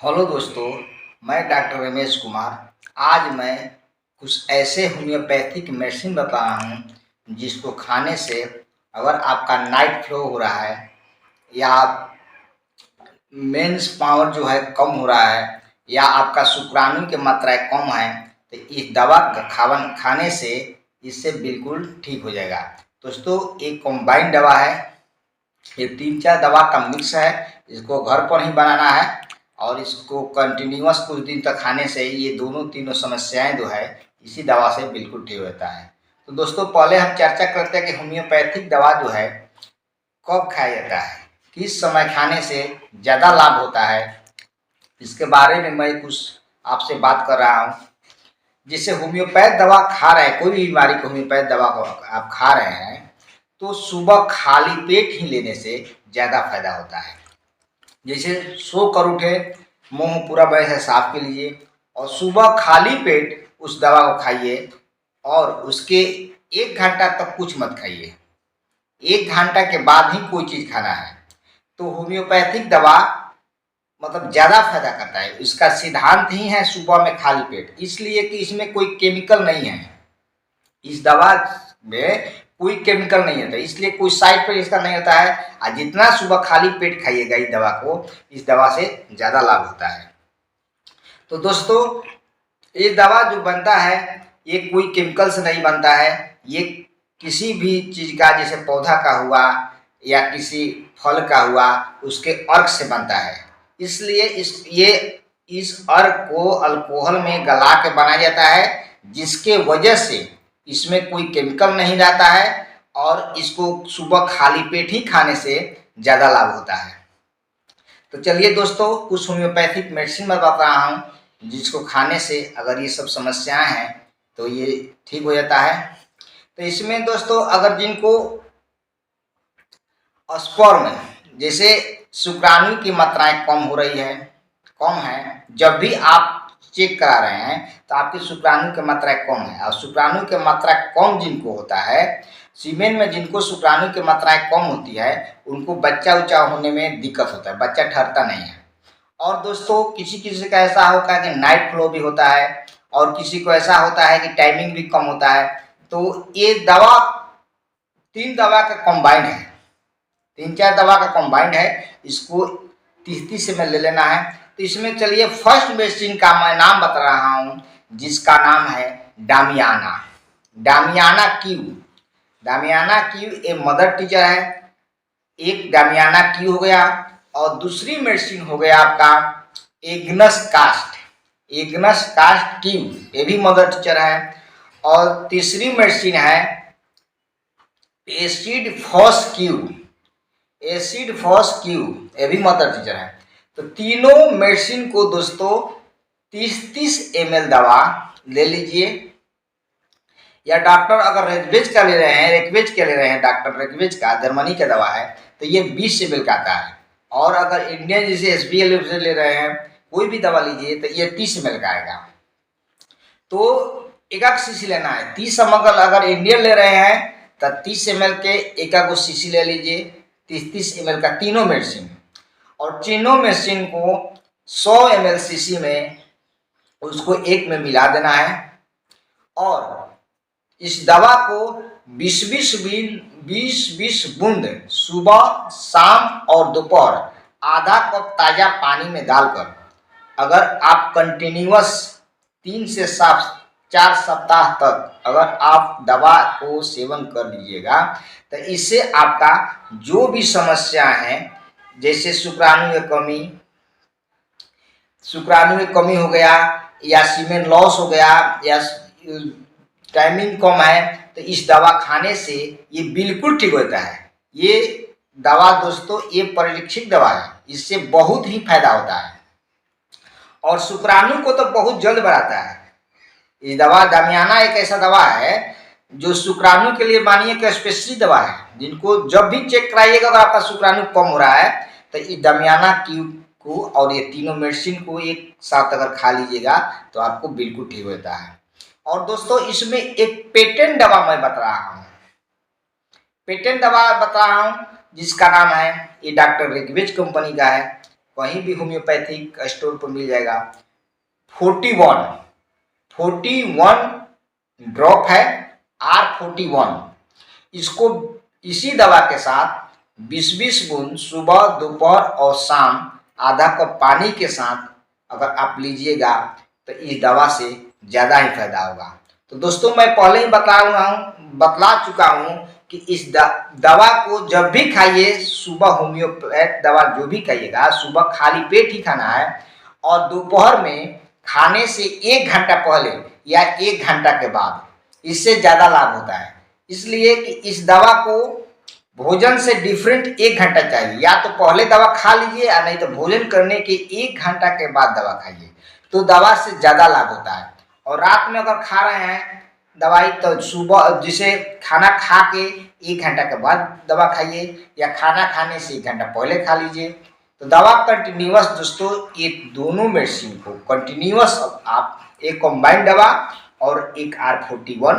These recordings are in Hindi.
हेलो दोस्तों, मैं डॉक्टर रमेश कुमार। आज मैं कुछ ऐसे होम्योपैथिक मेडिसिन बता रहा हूँ जिसको खाने से अगर आपका नाइट फ्लो हो रहा है या मेंस पावर जो है कम हो रहा है या आपका शुक्राणु की मात्रा कम है तो इस दवा का खाने से इससे बिल्कुल ठीक हो जाएगा। दोस्तों, एक कॉम्बाइंड दवा है। ये 3-4 दवा का मिक्स है। इसको घर पर ही बनाना है और इसको कंटिन्यूअस कुछ दिन तक खाने से ये दोनों तीनों समस्याएं जो है इसी दवा से बिल्कुल ठीक होता है। तो दोस्तों, पहले हम चर्चा करते हैं कि होम्योपैथिक दवा जो है कब खाया जाता है, किस समय खाने से ज़्यादा लाभ होता है, इसके बारे में मैं कुछ आपसे बात कर रहा हूँ। जैसे होम्योपैथ दवा खा रहे हैं, कोई भी बीमारी को होम्योपैथ दवा को आप खा रहे हैं तो सुबह खाली पेट ही लेने से ज़्यादा फायदा होता है। जैसे सो कर उठे, मुंह पूरा वैसे साफ कर लीजिए और सुबह खाली पेट उस दवा को खाइए और उसके 1 घंटा तक कुछ मत खाइए। 1 घंटा के बाद ही कोई चीज़ खाना है। तो होम्योपैथिक दवा मतलब ज़्यादा फायदा करता है। इसका सिद्धांत ही है सुबह में खाली पेट, इसलिए कि इसमें कोई केमिकल नहीं है। इस दवा में कोई केमिकल नहीं होता, इसलिए कोई साइड इफेक्ट इसका नहीं होता है। और जितना सुबह खाली पेट खाइएगा इस दवा को, इस दवा से ज़्यादा लाभ होता है। तो दोस्तों, ये दवा जो बनता है ये कोई केमिकल से नहीं बनता है। ये किसी भी चीज़ का, जैसे पौधा का हुआ या किसी फल का हुआ, उसके अर्क से बनता है। इसलिए इस अर्क को अल्कोहल में गला के बनाया जाता है, जिसके वजह से इसमें कोई केमिकल नहीं रहता है और इसको सुबह खाली पेट ही खाने से ज़्यादा लाभ होता है। तो चलिए दोस्तों, कुछ होम्योपैथिक मेडिसिन मैं बता रहा हूँ जिसको खाने से अगर ये सब समस्याएं हैं तो ये ठीक हो जाता है। तो इसमें दोस्तों, अगर जिनको स्पर्म जैसे शुक्राणु की मात्राएं कम हो रही है, कम है, जब भी आप चेक करा रहे हैं तो आपकी शुक्राणु की मात्रा कम है। और शुक्राणु की मात्रा कम जिनको होता है, सीमेन में जिनको शुक्राणु की मात्राएं कम होती है, उनको बच्चा उच्चा होने में दिक्कत होता है, बच्चा ठहरता नहीं है। और दोस्तों, किसी किसी का ऐसा होता है कि नाइट फ्लो भी होता है और किसी को ऐसा होता है कि टाइमिंग भी कम होता है। तो ये दवा 3 दवा का कॉम्बाइंड है, 3-4 दवा का कॉम्बाइंड है। इसको 30-30 ml ले लेना है। तो इसमें चलिए फर्स्ट मेडिसिन का मैं नाम बता रहा हूँ जिसका नाम है डामियाना। डामियाना क्यू। डामियाना क्यू एक मदर टीचर है। एक डामियाना क्यू हो गया और दूसरी मेडिसिन हो गया आपका agnus cast. Agnus cast Q, ये भी मदर टीचर है। और तीसरी मेडिसिन है acid phos Q. Acid phos Q, ये भी मदर टीचर है। तो तीनों मेडिसिन को दोस्तों 30-30 ml दवा ले लीजिए। या डॉक्टर अगर रेगवेज का ले रहे हैं, रेगवेज का ले रहे हैं, डॉक्टर रेगवेज का जर्मनी का दवा है तो ये 20 ml का आता है। और अगर इंडियन जैसे SBL से ले रहे हैं, कोई भी दवा लीजिए तो ये 30 ml का आएगा। तो एक शीशी लेना है। 30 ml अगर इंडियन ले रहे हैं तो 30 ml के एक शीशी ले लीजिए। 30-30 ml का तीनों मेडिसिन, और तीनों मेडिसिन को 100 ml शीशी में उसको एक में मिला देना है। और इस दवा को 20-20 बूंद सुबह, शाम और दोपहर आधा कप ताज़ा पानी में डालकर अगर आप कंटिन्यूअस 3 से 4 सप्ताह तक अगर आप दवा को सेवन कर लीजिएगा तो इससे आपका जो भी समस्या है, जैसे शुक्राणु में कमी हो गया या सीमेन लॉस हो गया या टाइमिंग कम है, तो इस दवा खाने से ये बिल्कुल ठीक होता है। ये दवा दोस्तों ये परीक्षित दवा है, इससे बहुत ही फायदा होता है और शुक्राणु को तो बहुत जल्द बढ़ाता है। ये दवा डामियाना एक ऐसा दवा है जो शुक्राणु के लिए मानिए कि स्पेशली दवा है। जिनको जब भी चेक कराइएगा अगर आपका शुक्राणु कम हो रहा है तो ये डामियाना क्यू को और ये तीनों मेडिसिन को एक साथ अगर खा लीजिएगा तो आपको बिल्कुल ठीक होता है। और दोस्तों, इसमें एक पेटेंट दवा मैं बता रहा हूँ, पेटेंट दवा बता रहा हूँ जिसका नाम है, ये डॉक्टर रेगवेज कंपनी का है। कहीं भी होम्योपैथिक स्टोर पर मिल जाएगा। 41 ड्रॉप है R41। इसको इसी दवा के साथ 20-20 बूंद सुबह, दोपहर और शाम आधा कप पानी के साथ अगर आप लीजिएगा तो इस दवा से ज़्यादा ही फायदा होगा। तो दोस्तों, मैं पहले ही बतला चुका हूँ कि इस दवा को जब भी खाइए, सुबह होम्योपैथ दवा जो भी खाइएगा सुबह खाली पेट ही खाना है, और दोपहर में खाने से 1 घंटा पहले या 1 घंटा के बाद, इससे ज़्यादा लाभ होता है। इसलिए कि इस दवा को भोजन से डिफरेंट 1 घंटा चाहिए, या तो पहले दवा खा लीजिए या नहीं तो भोजन करने के 1 घंटा के बाद दवा खाइए, तो दवा से ज़्यादा लाभ होता है। और रात में अगर खा रहे हैं दवाई तो सुबह, जिसे खाना खा के 1 घंटा के बाद दवा खाइए, या खाना खाने से 1 घंटा पहले खा लीजिए। तो दवा कंटिन्यूअस दोस्तों, ये दोनों मेडिसिन को कंटिन्यूअस आप, एक कॉम्बाइंड दवा और एक R41,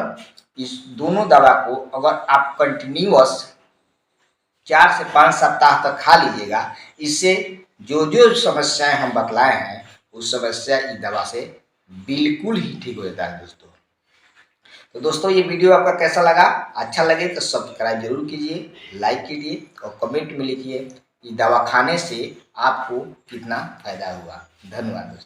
इस दोनों दवा को अगर आप कंटिन्यूअस 4 से 5 सप्ताह तक खा लीजिएगा, इससे जो जो समस्याएं हम बतलाए हैं उस समस्या इस दवा से बिल्कुल ही ठीक हो जाता है दोस्तों। तो दोस्तों, ये वीडियो आपका कैसा लगा? अच्छा लगे तो सब्सक्राइब जरूर कीजिए, लाइक कीजिए और कमेंट में लिखिए ये दवा खाने से आपको कितना फायदा हुआ। धन्यवाद दोस्तों।